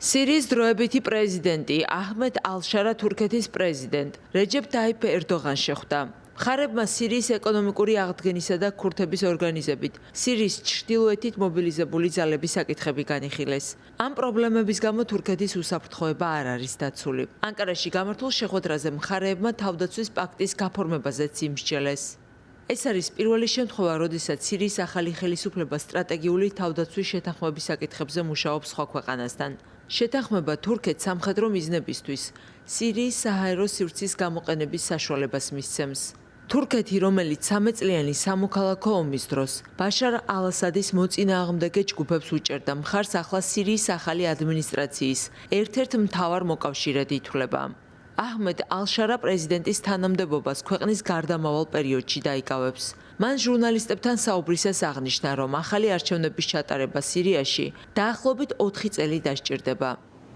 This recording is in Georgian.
სირიის დროებითი პრეზიდენტი აჰმედ ალ-შარა თურქეთის პრეზიდენტ რეჯეპ ტაიფ ერდოღანს შეხვდა. მხარებმა სირიის ეკონომიკური აღდგენისა და ქურთების ორგანიზებით სირიის ჩრდილოეთით მობილიზებული ძალების საკითხები განიხილეს. ამ პრობლემების გამო თურქეთის უსაფრთხოება არ არის დაცული. ანკარაში გამართულ შეხვედრაზე მხარეებმა თავდაცვის პაქტის გაფორმებაზეც იმსჯელეს. ეს არის პირველი შემთხვევა, როდესაც სირიის ახალი ხელისუფლება სტრატეგიული თავდაცვის შეთანხმების საკითხებზე მუშაობს სხვა ქვეყანასთან. შეთანხმება თურქეთს სამხედრო მიზნებისთვის სირიის საჰაერო სივრცის გამოყენების საშუალებას მისცემს. თურქეთი, რომელიც 13 წლიანი სამოქალაქო ომის დროს ბაშარ ალ-ასადის მოწინააღმდეგე ჯგუფებს უჭერდა მხარს, ახლა სირიის ახალი ადმინისტრაციის ერთ-ერთ მთავარ მოკავშირედ ითვლება. აჰმედ ალ-შარა პრეზიდენტის თანამდებობას ქვეყნის გარდამავალ პერიოდში დაიკავებს. მან ჟურნალისტებთან საუბრისას აღნიშნა, რომ ახალი არჩევნების ჩატარება სირიაში დაახლოებით 4 წელი დასჭირდება.